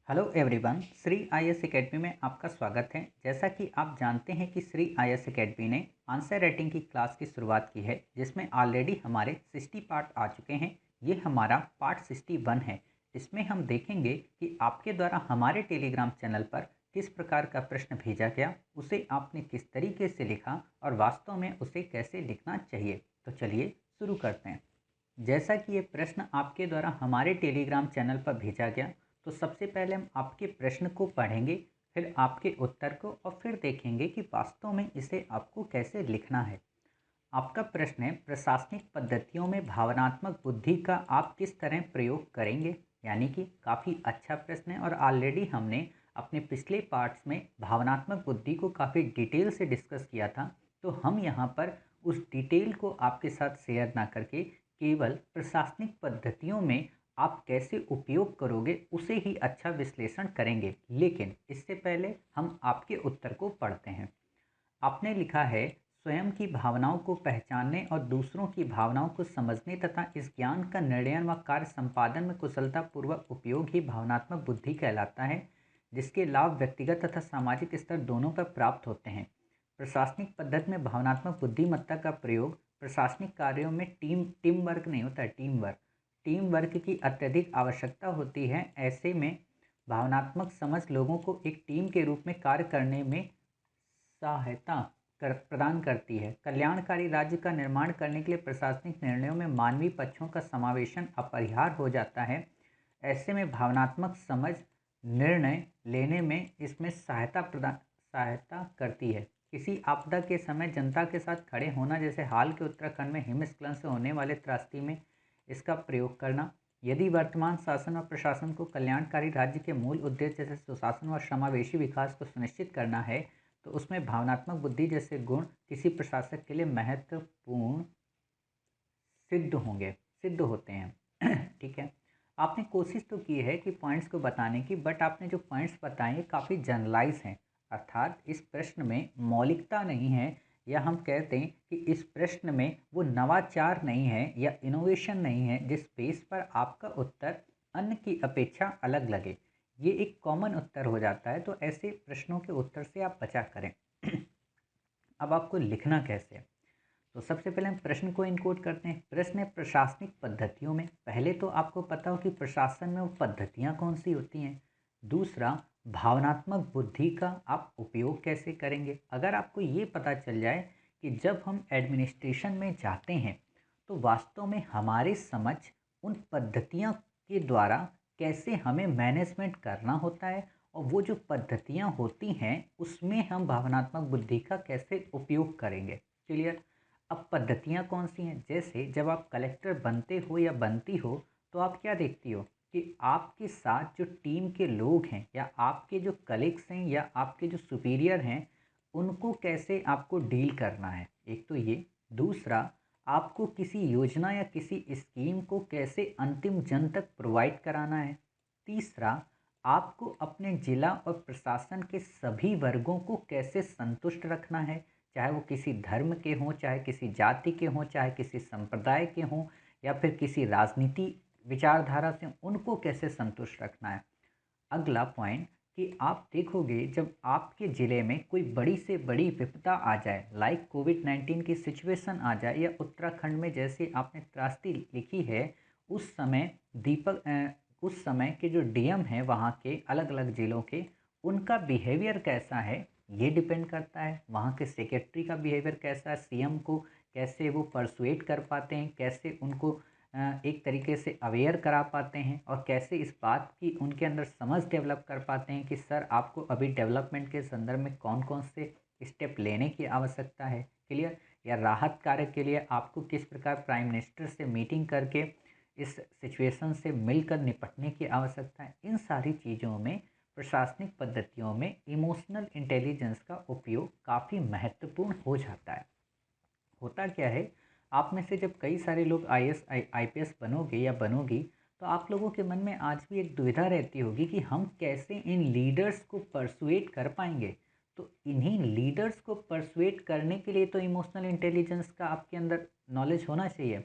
Hello everyone, Shri IAS academy में आपका स्वागत है। जैसा कि आप जानते हैं कि श्री आईएएस एकेडमी ने आंसर राइटिंग की क्लास की शुरुआत की है, जिसमें ऑलरेडी हमारे 60 पार्ट आ चुके हैं। ये हमारा पार्ट 61 है। इसमें हम देखेंगे कि आपके द्वारा हमारे टेलीग्राम चैनल पर किस प्रकार का प्रश्न भेजा गया, उसे आपने किस तरीके से लिखा और वास्तव में उसे कैसे लिखना चाहिए। तो चलिए शुरू करते हैं। जैसा कि ये प्रश्न आपके द्वारा हमारे टेलीग्राम चैनल पर भेजा गया, तो सबसे पहले हम आपके प्रश्न को पढ़ेंगे, फिर आपके उत्तर को, और फिर देखेंगे कि वास्तव में इसे आपको कैसे लिखना है। आपका प्रश्न है, प्रशासनिक पद्धतियों में भावनात्मक बुद्धि का आप किस तरह प्रयोग करेंगे। यानी कि काफ़ी अच्छा प्रश्न है और ऑलरेडी हमने अपने पिछले पार्ट्स में भावनात्मक बुद्धि को काफ़ी डिटेल से डिस्कस किया था। तो हम यहाँ पर उस डिटेल को आपके साथ शेयर ना करके केवल प्रशासनिक पद्धतियों में आप कैसे उपयोग करोगे उसे ही अच्छा विश्लेषण करेंगे। लेकिन इससे पहले हम आपके उत्तर को पढ़ते हैं। आपने लिखा है, स्वयं की भावनाओं को पहचानने और दूसरों की भावनाओं को समझने तथा इस ज्ञान का निर्णय व कार्य संपादन में कुशलतापूर्वक उपयोग ही भावनात्मक बुद्धि कहलाता है, जिसके लाभ व्यक्तिगत तथा सामाजिक स्तर दोनों पर प्राप्त होते हैं। प्रशासनिक पद्धति में भावनात्मक बुद्धिमत्ता का प्रयोग प्रशासनिक कार्यों में टीम वर्क नहीं होता है, टीम वर्क की अत्यधिक आवश्यकता होती है। ऐसे में भावनात्मक समझ लोगों को एक टीम के रूप में कार्य करने में सहायता प्रदान करती है। कल्याणकारी राज्य का निर्माण करने के लिए प्रशासनिक निर्णयों में मानवीय पक्षों का समावेशन अपरिहार्य हो जाता है। ऐसे में भावनात्मक समझ निर्णय लेने में इसमें सहायता करती है। किसी आपदा के समय जनता के साथ खड़े होना, जैसे हाल के उत्तराखंड में हिमस्खलन से होने वाले त्रासदी में इसका प्रयोग करना। यदि वर्तमान शासन और प्रशासन को कल्याणकारी राज्य के मूल उद्देश्य जैसे सुशासन व समावेशी विकास को सुनिश्चित करना है, तो उसमें भावनात्मक बुद्धि जैसे गुण किसी प्रशासक के लिए महत्वपूर्ण सिद्ध होते हैं। ठीक है, आपने कोशिश तो की है कि पॉइंट्स को बताने की, बट आपने जो पॉइंट्स बताए हैं काफ़ी जनरलाइज हैं। अर्थात इस प्रश्न में मौलिकता नहीं है, या हम कहते हैं कि इस प्रश्न में वो नवाचार नहीं है या इनोवेशन नहीं है जिस बेस पर आपका उत्तर अन्य की अपेक्षा अलग लगे। ये एक कॉमन उत्तर हो जाता है। तो ऐसे प्रश्नों के उत्तर से आप बचा करें। अब आपको लिखना कैसे है, तो सबसे पहले हम प्रश्न को इनकोड करते हैं। प्रश्न है, प्रशासनिक पद्धतियों में। पहले तो आपको पता हो कि प्रशासन में वो पद्धतियाँ कौन सी होती हैं। दूसरा, भावनात्मक बुद्धि का आप उपयोग कैसे करेंगे। अगर आपको ये पता चल जाए कि जब हम एडमिनिस्ट्रेशन में जाते हैं तो वास्तव में हमारी समझ उन पद्धतियों के द्वारा कैसे हमें मैनेजमेंट करना होता है, और वो जो पद्धतियाँ होती हैं उसमें हम भावनात्मक बुद्धि का कैसे उपयोग करेंगे। क्लियर। अब पद्धतियाँ कौन सी हैं, जैसे जब आप कलेक्टर बनते हो या बनती हो, तो आप क्या देखती हो कि आपके साथ जो टीम के लोग हैं या आपके जो कलीग्स हैं या आपके जो सुपीरियर हैं, उनको कैसे आपको डील करना है। एक तो ये। दूसरा, आपको किसी योजना या किसी स्कीम को कैसे अंतिम जन तक प्रोवाइड कराना है। तीसरा, आपको अपने जिला और प्रशासन के सभी वर्गों को कैसे संतुष्ट रखना है, चाहे वो किसी धर्म के हों, चाहे किसी जाति के हों, चाहे किसी संप्रदाय के हों, या फिर किसी राजनीति विचारधारा से, उनको कैसे संतुष्ट रखना है। अगला पॉइंट कि आप देखोगे जब आपके ज़िले में कोई बड़ी से बड़ी विपदा आ जाए, लाइक कोविड-19 की सिचुएशन आ जाए, या उत्तराखंड में जैसे आपने त्रासदी लिखी है, उस समय उस समय के जो डीएम हैं वहाँ के अलग अलग ज़िलों के, उनका बिहेवियर कैसा है ये डिपेंड करता है। वहाँ के सेक्रेटरी का बिहेवियर कैसा है, सीएम को कैसे वो परसुएट कर पाते हैं, कैसे उनको एक तरीके से अवेयर करा पाते हैं, और कैसे इस बात की उनके अंदर समझ डेवलप कर पाते हैं कि सर आपको अभी डेवलपमेंट के संदर्भ में कौन कौन से स्टेप लेने की आवश्यकता है। क्लियर। या राहत कार्य के लिए आपको किस प्रकार प्राइम मिनिस्टर से मीटिंग करके इस सिचुएशन से मिलकर निपटने की आवश्यकता है। इन सारी चीज़ों में प्रशासनिक पद्धतियों में इमोशनल इंटेलिजेंस का उपयोग काफ़ी महत्वपूर्ण हो जाता है। होता क्या है, आप में से जब कई सारे लोग आईएएस आईपीएस बनोगे या बनोगी, तो आप लोगों के मन में आज भी एक दुविधा रहती होगी कि हम कैसे इन लीडर्स को परसुएट कर पाएंगे। तो इन्हीं लीडर्स को परसुएट करने के लिए तो इमोशनल इंटेलिजेंस का आपके अंदर नॉलेज होना चाहिए।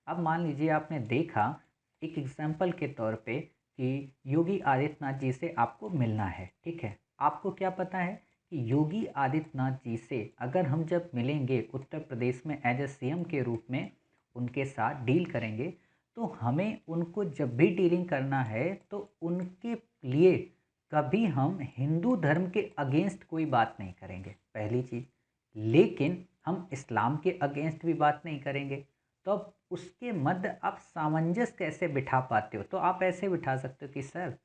अब मान लीजिए आपने देखा, एक एग्जाम्पल के तौर पे, कि योगी आदित्यनाथ जी से आपको मिलना है, ठीक है। आपको क्या पता है कि योगी आदित्यनाथ जी से अगर हम जब मिलेंगे उत्तर प्रदेश में एज ए सीएम के रूप में, उनके साथ डील करेंगे, तो हमें उनको जब भी डीलिंग करना है तो उनके लिए कभी हम हिंदू धर्म के अगेंस्ट कोई बात नहीं करेंगे, पहली चीज़। लेकिन हम इस्लाम के अगेंस्ट भी बात नहीं करेंगे। तो अब उसके मध्य आप सामंजस्य कैसे बिठा पाते हो? तो आप ऐसे बिठा सकते हो कि सर,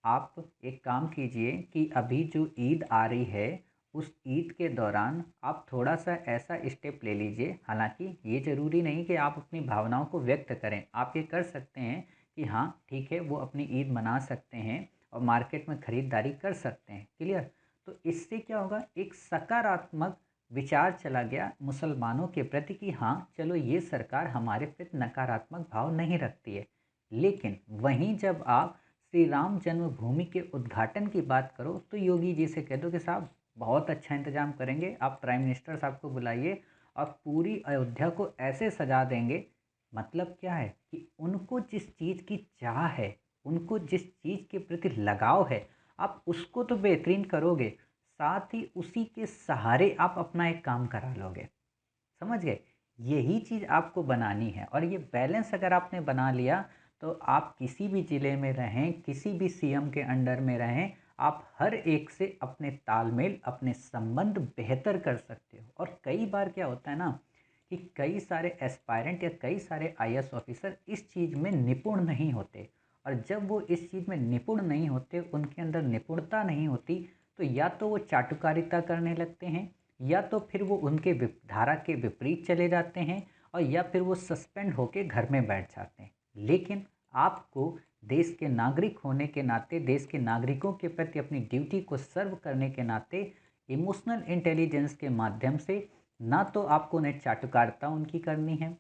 आप एक काम कीजिए कि अभी जो ईद आ रही है, उस ईद के दौरान आप थोड़ा सा ऐसा स्टेप ले लीजिए। हालांकि ये ज़रूरी नहीं कि आप अपनी भावनाओं को व्यक्त करें, आप ये कर सकते हैं कि हाँ ठीक है, वो अपनी ईद मना सकते हैं और मार्केट में ख़रीदारी कर सकते हैं। क्लियर? तो इससे क्या होगा, एक सकारात्मक विचार चला गया मुसलमानों के प्रति कि हाँ चलो, ये सरकार हमारे प्रति नकारात्मक भाव नहीं रखती है। लेकिन वहीं जब आप श्री राम जन्मभूमि के उद्घाटन की बात करो तो योगी जी से कह दो कि साहब बहुत अच्छा इंतजाम करेंगे, आप प्राइम मिनिस्टर साहब को बुलाइए और पूरी अयोध्या को ऐसे सजा देंगे। मतलब क्या है कि उनको जिस चीज़ की चाह है, उनको जिस चीज़ के प्रति लगाव है, आप उसको तो बेहतरीन करोगे, साथ ही उसी के सहारे आप अपना एक काम करा लोगे। समझ गए? यही चीज़ आपको बनानी है और ये बैलेंस अगर आपने बना लिया तो आप किसी भी ज़िले में रहें, किसी भी सीएम के अंडर में रहें, आप हर एक से अपने तालमेल, अपने संबंध बेहतर कर सकते हो। और कई बार क्या होता है ना कि कई सारे एस्पायरेंट या कई सारे आईएएस ऑफिसर इस चीज़ में निपुण नहीं होते, और जब वो इस चीज़ में निपुण नहीं होते, उनके अंदर निपुणता नहीं होती, तो या तो वो चाटुकारिता करने लगते हैं, या तो फिर वो उनके धारा के विपरीत चले जाते हैं, और या फिर वो सस्पेंड होके घर में बैठ जाते हैं। लेकिन आपको देश के नागरिक होने के नाते, देश के नागरिकों के प्रति अपनी ड्यूटी को सर्व करने के नाते, इमोशनल इंटेलिजेंस के माध्यम से ना तो आपको उन्हें चाटुकारिता उनकी करनी है,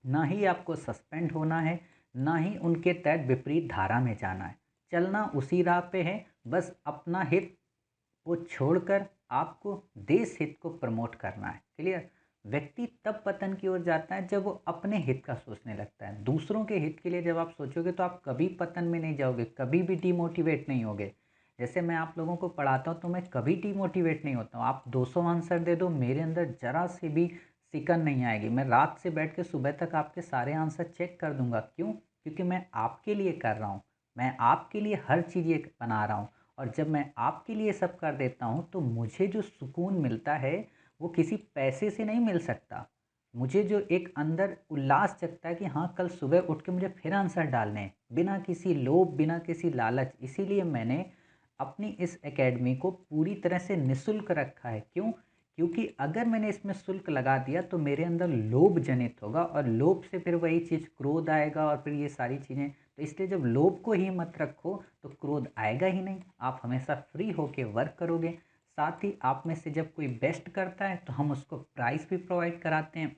ना ही आपको सस्पेंड होना है, ना ही उनके तहत विपरीत धारा में जाना है। चलना उसी राह पे है, बस अपना हित वो छोड़कर आपको देश हित को प्रमोट करना है। क्लियर? व्यक्ति तब पतन की ओर जाता है जब वो अपने हित का सोचने लगता है। दूसरों के हित के लिए जब आप सोचोगे तो आप कभी पतन में नहीं जाओगे, कभी भी डिमोटिवेट नहीं होगे। जैसे मैं आप लोगों को पढ़ाता हूँ तो मैं कभी डिमोटिवेट नहीं होता हूँ। आप 200 आंसर दे दो, मेरे अंदर जरा से भी सिकन नहीं आएगी। मैं रात से बैठ के सुबह तक आपके सारे आंसर चेक कर दूंगा। क्यों? क्योंकि मैं आपके लिए कर रहा हूँ, मैं आपके लिए हर चीज़ ये बना रहा हूँ। और जब मैं आपके लिए सब कर देता हूँ तो मुझे जो सुकून मिलता है वो किसी पैसे से नहीं मिल सकता। मुझे जो एक अंदर उल्लास जगता है कि हाँ कल सुबह उठ के मुझे फिर आंसर डालने हैं, बिना किसी लोभ, बिना किसी लालच। इसीलिए मैंने अपनी इस एकेडमी को पूरी तरह से निःशुल्क रखा है। क्यों? क्योंकि अगर मैंने इसमें शुल्क लगा दिया तो मेरे अंदर लोभ जनित होगा, और लोभ से फिर वही चीज़ क्रोध आएगा, और फिर ये सारी चीज़ें। तो इसलिए जब लोभ को ही मत रखो तो क्रोध आएगा ही नहीं। आप हमेशा फ्री होके वर्क करोगे। साथ ही आप में से जब कोई बेस्ट करता है तो हम उसको प्राइज़ भी प्रोवाइड कराते हैं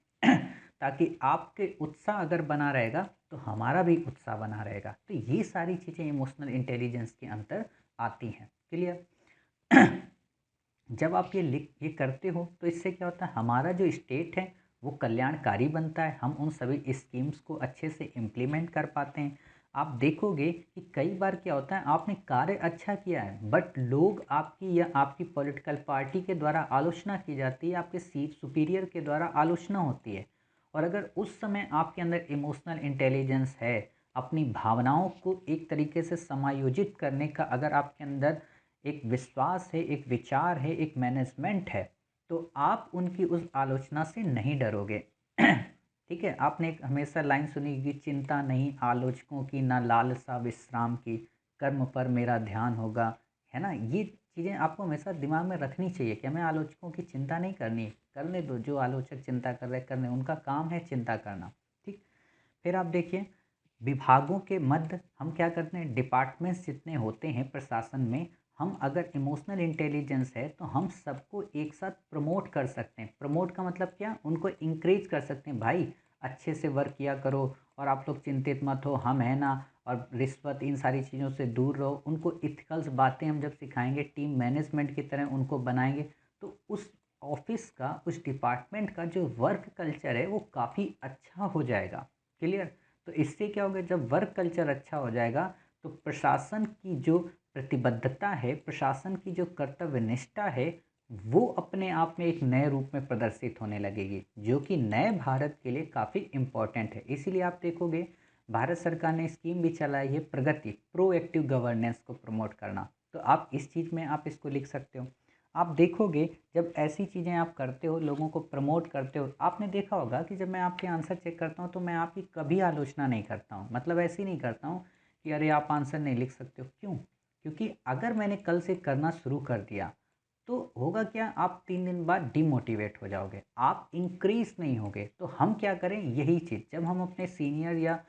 ताकि आपके उत्साह अगर बना रहेगा तो हमारा भी उत्साह बना रहेगा। तो ये सारी चीज़ें इमोशनल इंटेलिजेंस के अंतर आती हैं। क्लियर? जब आप ये करते हो तो इससे क्या होता है, हमारा जो स्टेट है वो कल्याणकारी बनता है। हम उन सभी स्कीम्स को अच्छे से इम्प्लीमेंट कर पाते हैं। आप देखोगे कि कई बार क्या होता है, आपने कार्य अच्छा किया है बट लोग आपकी या आपकी पॉलिटिकल पार्टी के द्वारा आलोचना की जाती है, आपके सीट सुपीरियर के द्वारा आलोचना होती है। और अगर उस समय आपके अंदर इमोशनल इंटेलिजेंस है, अपनी भावनाओं को एक तरीके से समायोजित करने का अगर आपके अंदर एक विश्वास है, एक विचार है, एक मैनेजमेंट है, तो आप उनकी उस आलोचना से नहीं डरोगे। ठीक है? आपने एक हमेशा लाइन सुनी कि चिंता नहीं आलोचकों की, ना लालसा विश्राम की, कर्म पर मेरा ध्यान होगा। है ना? ये चीज़ें आपको हमेशा दिमाग में रखनी चाहिए कि हमें आलोचकों की चिंता नहीं करनी है। करने दो, जो आलोचक चिंता कर रहे करने, उनका काम है चिंता करना। ठीक? फिर आप देखिए, विभागों के मध्य हम क्या करते हैं, डिपार्टमेंट्स जितने होते हैं प्रशासन में, हम अगर इमोशनल इंटेलिजेंस है तो हम सबको एक साथ प्रमोट कर सकते हैं। प्रमोट का मतलब क्या? उनको इंक्रेज कर सकते हैं, भाई अच्छे से वर्क किया करो और आप लोग चिंतित मत हो, हम है ना, और रिश्वत इन सारी चीज़ों से दूर रहो। उनको इथिकल्स बातें हम जब सिखाएंगे, टीम मैनेजमेंट की तरह उनको बनाएंगे, तो उस ऑफिस का, उस डिपार्टमेंट का जो वर्क कल्चर है वो काफ़ी अच्छा हो जाएगा। क्लियर? तो इससे क्या होगा, जब वर्क कल्चर अच्छा हो जाएगा तो प्रशासन की जो प्रतिबद्धता है, प्रशासन की जो कर्तव्य निष्ठा है, वो अपने आप में एक नए रूप में प्रदर्शित होने लगेगी, जो कि नए भारत के लिए काफ़ी इम्पोर्टेंट है। इसीलिए आप देखोगे भारत सरकार ने स्कीम भी चलाई है, प्रगति, प्रोएक्टिव गवर्नेंस को प्रमोट करना। तो आप इस चीज़ में आप इसको लिख सकते हो। आप देखोगे जब ऐसी चीज़ें आप करते हो, लोगों को प्रमोट करते हो, आपने देखा होगा कि जब मैं आपके आंसर चेक करता हूँ तो मैं आपकी कभी आलोचना नहीं करता हूँ, मतलब ऐसे ही नहीं करता हूँ कि अरे आप आंसर नहीं लिख सकते हो। क्यों? क्योंकि अगर मैंने कल से करना शुरू कर दिया तो होगा क्या, आप 3 दिन बाद डिमोटिवेट हो जाओगे, आप इंक्रीज नहीं होगे। तो हम क्या करें, यही चीज़ जब हम अपने सीनियर या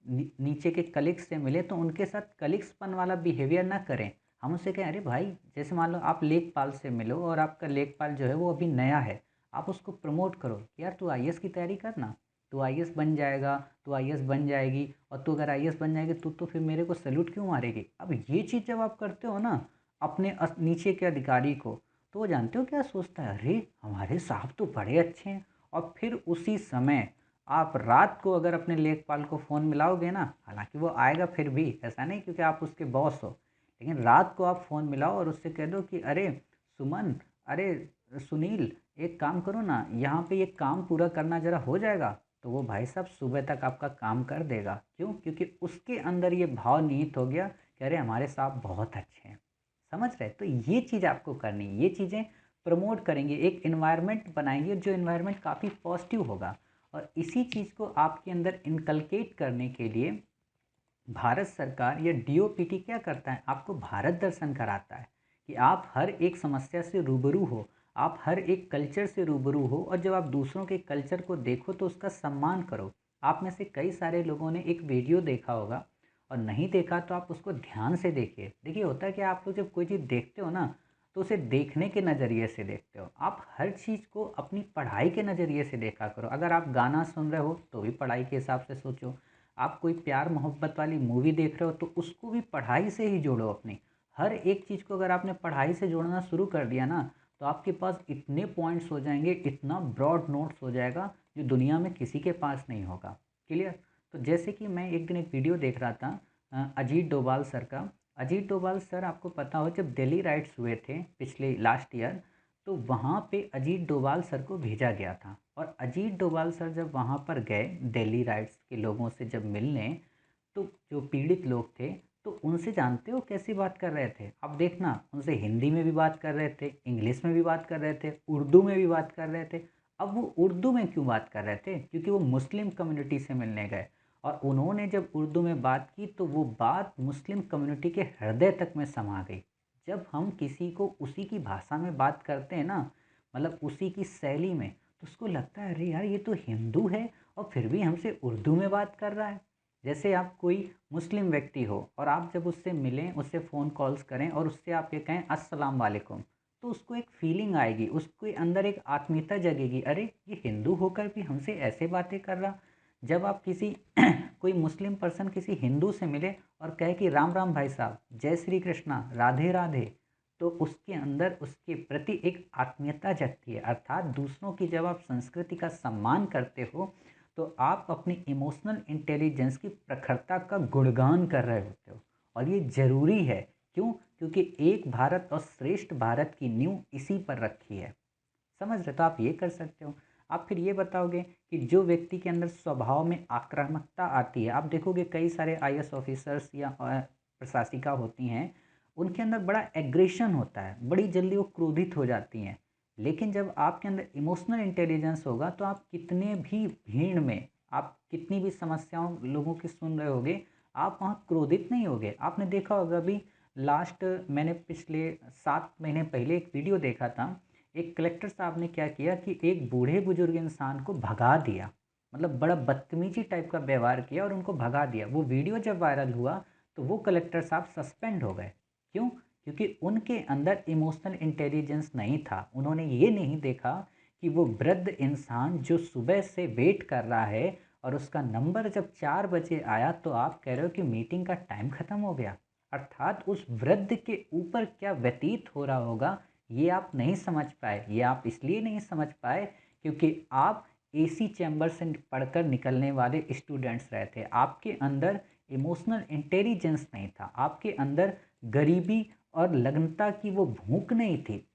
नीचे के कलीग्स से मिले तो उनके साथ कलीग्सपन वाला बिहेवियर ना करें। हम उससे कहें, अरे भाई, जैसे मान लो आप लेखपाल से मिलो और आपका लेखपाल जो है वो अभी नया है, आप उसको प्रमोट करो कि यार तू आईएएस की तैयारी करना, तू आईएएस बन जाएगा, तू आईएएस बन जाएगी, और तू अगर आईएएस बन जाएगी तो फिर मेरे को सैल्यूट क्यों मारेगी। अब ये चीज़ जब आप करते हो ना अपने नीचे के अधिकारी को, तो वो जानते हो क्या सोचता है, अरे हमारे साहब तो बड़े अच्छे हैं। और फिर उसी समय आप रात को अगर अपने लेखपाल को फ़ोन मिलाओगे ना, हालांकि वो आएगा फिर भी, ऐसा नहीं क्योंकि आप उसके बॉस हो, लेकिन रात को आप फ़ोन मिलाओ और उससे कह दो कि अरे सुमन, अरे सुनील, एक काम करो ना, यहाँ पे ये काम पूरा करना ज़रा हो जाएगा, तो वो भाई साहब सुबह तक आपका काम कर देगा। क्यों? क्योंकि उसके अंदर ये भाव निहित हो गया कि अरे हमारे साहब बहुत अच्छे हैं। समझ रहे? तो ये चीज़ आपको करनी है, ये चीज़ें प्रमोट करेंगे, एक इन्वायरमेंट बनाएंगे जो इन्वायरमेंट काफ़ी पॉजिटिव होगा। और इसी चीज़ को आपके अंदर इनकलकेट करने के लिए भारत सरकार या डीओपीटी क्या करता है, आपको भारत दर्शन कराता है कि आप हर एक समस्या से रूबरू हो, आप हर एक कल्चर से रूबरू हो, और जब आप दूसरों के कल्चर को देखो तो उसका सम्मान करो। आप में से कई सारे लोगों ने एक वीडियो देखा होगा, और नहीं देखा तो आप उसको ध्यान से देखिए। देखिए होता है कि आप लोग जब कोई चीज़ देखते हो ना, तो उसे देखने के नज़रिए से देखते हो। आप हर चीज़ को अपनी पढ़ाई के नज़रिए से देखा करो। अगर आप गाना सुन रहे हो तो भी पढ़ाई के हिसाब से सोचो, आप कोई प्यार मोहब्बत वाली मूवी देख रहे हो तो उसको भी पढ़ाई से ही जोड़ो अपनी। हर एक चीज़ को अगर आपने पढ़ाई से जोड़ना शुरू कर दिया ना, तो आपके पास इतने पॉइंट्स हो जाएंगे, इतना ब्रॉड नोट्स हो जाएगा जो दुनिया में किसी के पास नहीं होगा। क्लियर? तो जैसे कि मैं एक दिन एक वीडियो देख रहा था अजीत डोभाल सर का। अजीत डोभाल सर, आपको पता हो जब दिल्ली राइट्स हुए थे पिछले लास्ट ईयर, तो वहाँ पे अजीत डोभाल सर को भेजा गया था। और अजीत डोभाल सर जब वहाँ पर गए दिल्ली राइट्स के लोगों से जब मिलने, तो जो पीड़ित लोग थे, तो उनसे जानते हो कैसी बात कर रहे थे, अब देखना, उनसे हिंदी में भी बात कर रहे थे, इंग्लिश में भी बात कर रहे थे, उर्दू में भी बात कर रहे थे। अब वो उर्दू में क्यों बात कर रहे थे? क्योंकि वो मुस्लिम कम्युनिटी से मिलने गए, और उन्होंने जब उर्दू में बात की तो वो बात मुस्लिम कम्युनिटी के हृदय तक में समा गई। जब हम किसी को उसी की भाषा में बात करते हैं ना, मतलब उसी की शैली में, तो उसको लगता है अरे यार ये तो हिंदू है और फिर भी हमसे उर्दू में बात कर रहा है। जैसे आप कोई मुस्लिम व्यक्ति हो और आप जब उससे मिलें, उससे फ़ोन कॉल्स करें और उससे आप ये कहें अस्सलाम वालेकुम, तो उसको एक फीलिंग आएगी, उसके अंदर एक आत्मीयता जगेगी, अरे ये हिंदू होकर भी हमसे ऐसे बातें कर रहा। जब आप किसी कोई मुस्लिम पर्सन किसी हिंदू से मिले और कहे कि राम राम भाई साहब, जय श्री कृष्णा, राधे राधे, तो उसके अंदर उसके प्रति एक आत्मीयता जगती है। अर्थात दूसरों की जब आप संस्कृति का सम्मान करते हो तो आप अपनी इमोशनल इंटेलिजेंस की प्रखरता का गुणगान कर रहे होते हो। और ये ज़रूरी है। क्यों? क्योंकि एक भारत और श्रेष्ठ भारत की नींव इसी पर रखी है। समझ रहे? तो आप ये कर सकते हो। आप फिर ये बताओगे कि जो व्यक्ति के अंदर स्वभाव में आक्रामकता आती है, आप देखोगे कई सारे आईएएस ऑफिसर्स या प्रशासिका होती हैं, उनके अंदर बड़ा एग्रेशन होता है, बड़ी जल्दी वो क्रोधित हो जाती हैं। लेकिन जब आपके अंदर इमोशनल इंटेलिजेंस होगा तो आप कितने भी भीड़ में, आप कितनी भी समस्याओं लोगों की सुन रहे होगे, आप वहाँ क्रोधित नहीं होगे। आपने देखा होगा अभी लास्ट, मैंने पिछले 7 महीने पहले एक वीडियो देखा था। एक कलेक्टर साहब ने क्या किया कि एक बूढ़े बुजुर्ग इंसान को भगा दिया, मतलब बड़ा बदतमीजी टाइप का व्यवहार किया और उनको भगा दिया। वो वीडियो जब वायरल हुआ तो वो कलेक्टर साहब सस्पेंड हो गए। क्यों? क्योंकि उनके अंदर इमोशनल इंटेलिजेंस नहीं था। उन्होंने ये नहीं देखा कि वो वृद्ध इंसान जो सुबह से वेट कर रहा है और उसका नंबर जब 4 बजे आया तो आप कह रहे हो कि मीटिंग का टाइम ख़त्म हो गया। अर्थात उस वृद्ध के ऊपर क्या व्यतीत हो रहा होगा, ये आप नहीं समझ पाए। ये आप इसलिए नहीं समझ पाए क्योंकि आप एसी चैम्बर से पढ़कर निकलने वाले स्टूडेंट्स रहे थे। आपके अंदर इमोशनल इंटेलिजेंस नहीं था, आपके अंदर गरीबी और लगनता की वो भूख नहीं थी।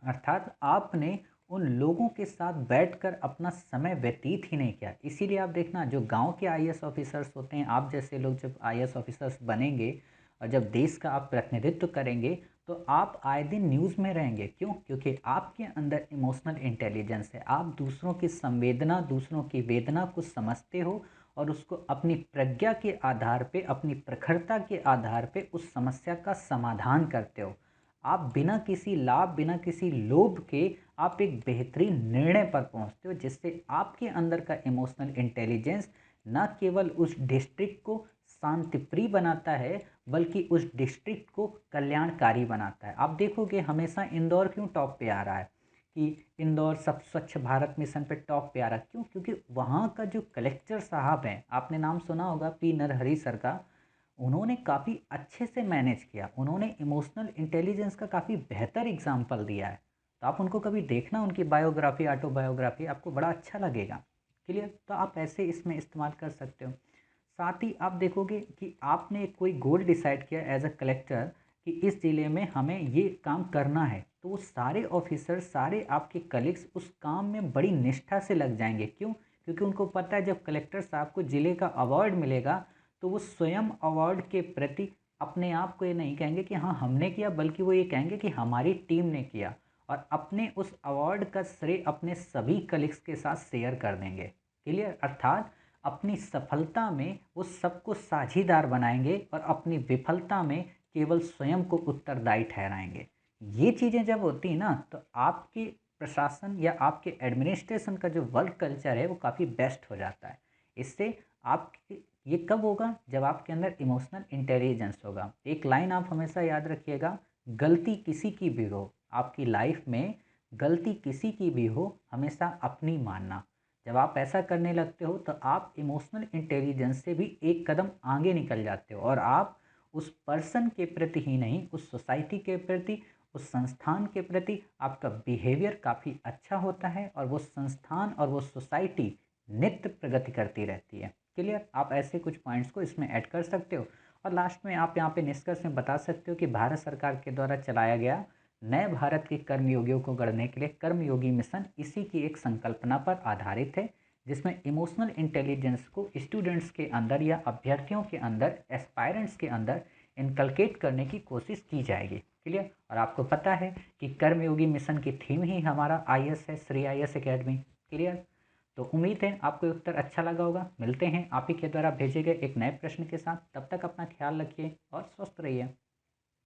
अर्थात आपने उन लोगों के साथ बैठकर अपना समय व्यतीत ही नहीं किया। इसीलिए आप देखना, जो गांव के आईएएस ऑफिसर्स होते हैं, आप जैसे लोग जब आईएएस ऑफिसर्स बनेंगे और जब देश का आप प्रतिनिधित्व करेंगे तो आप आए दिन न्यूज़ में रहेंगे। क्यों? क्योंकि आपके अंदर इमोशनल इंटेलिजेंस है, आप दूसरों की संवेदना, दूसरों की वेदना को समझते हो और उसको अपनी प्रज्ञा के आधार पे, अपनी प्रखरता के आधार पे उस समस्या का समाधान करते हो। आप बिना किसी लाभ, बिना किसी लोभ के आप एक बेहतरीन निर्णय पर पहुंचते हो, जिससे आपके अंदर का इमोशनल इंटेलिजेंस न केवल उस डिस्ट्रिक्ट को शांतिप्रिय बनाता है बल्कि उस डिस्ट्रिक्ट को कल्याणकारी बनाता है। आप देखोगे हमेशा इंदौर क्यों टॉप पे आ रहा है, कि इंदौर सब स्वच्छ भारत मिशन पे टॉप पे आ रहा है। क्यों? क्योंकि वहाँ का जो कलेक्टर साहब हैं, आपने नाम सुना होगा पी नरहरि सर का, उन्होंने काफ़ी अच्छे से मैनेज किया, उन्होंने इमोशनल इंटेलिजेंस का काफ़ी बेहतर एग्जाम्पल दिया है। तो आप उनको कभी देखना, उनकी बायोग्राफी, ऑटोबायोग्राफी, आपको बड़ा अच्छा लगेगा। क्लियर? तो आप ऐसे इसमें इस्तेमाल कर सकते हो। साथ ही आप देखोगे कि आपने कोई गोल डिसाइड किया एज अ कलेक्टर कि इस ज़िले में हमें ये काम करना है, तो वो सारे ऑफिसर, सारे आपके कलीग्स उस काम में बड़ी निष्ठा से लग जाएंगे। क्यों? क्योंकि उनको पता है जब कलेक्टर साहब को ज़िले का अवार्ड मिलेगा तो वो स्वयं अवार्ड के प्रति अपने आप को ये नहीं कहेंगे कि हाँ हमने किया, बल्कि वो ये कहेंगे कि हमारी टीम ने किया, और अपने उस अवार्ड का श्रेय अपने सभी कलीग्स के साथ शेयर कर देंगे। क्लियर? अर्थात अपनी सफलता में वो सबको साझीदार बनाएंगे और अपनी विफलता में केवल स्वयं को उत्तरदायी ठहराएंगे। ये चीज़ें जब होती हैं ना, तो आपके प्रशासन या आपके एडमिनिस्ट्रेशन का जो वर्क कल्चर है वो काफ़ी बेस्ट हो जाता है। इससे आपके, ये कब होगा? जब आपके अंदर इमोशनल इंटेलिजेंस होगा। एक लाइन आप हमेशा याद रखिएगा, गलती किसी की भी हो आपकी लाइफ में, गलती किसी की भी हो, हमेशा अपनी मानना। जब आप ऐसा करने लगते हो तो आप इमोशनल इंटेलिजेंस से भी एक कदम आगे निकल जाते हो, और आप उस पर्सन के प्रति ही नहीं, उस सोसाइटी के प्रति, उस संस्थान के प्रति आपका बिहेवियर काफ़ी अच्छा होता है, और वो संस्थान और वो सोसाइटी नित्य प्रगति करती रहती है। क्लियर? आप ऐसे कुछ पॉइंट्स को इसमें ऐड कर सकते हो। और लास्ट में आप यहाँ पे निष्कर्ष में बता सकते हो कि भारत सरकार के द्वारा चलाया गया नए भारत के कर्मयोगियों को गढ़ने के लिए कर्मयोगी मिशन इसी की एक संकल्पना पर आधारित है, जिसमें इमोशनल इंटेलिजेंस को स्टूडेंट्स के अंदर या अभ्यर्थियों के अंदर, एस्पायरेंट्स के अंदर इनकलकेट करने की कोशिश की जाएगी। क्लियर? और आपको पता है कि कर्मयोगी मिशन की थीम ही हमारा आईएएस है, श्री आईएएस एकेडमी। क्लियर? तो उम्मीद है आपको ये उत्तर अच्छा लगा होगा। मिलते हैं आप ही के द्वारा भेजे गए एक नए प्रश्न के साथ। तब तक अपना ख्याल रखिए और स्वस्थ रहिए।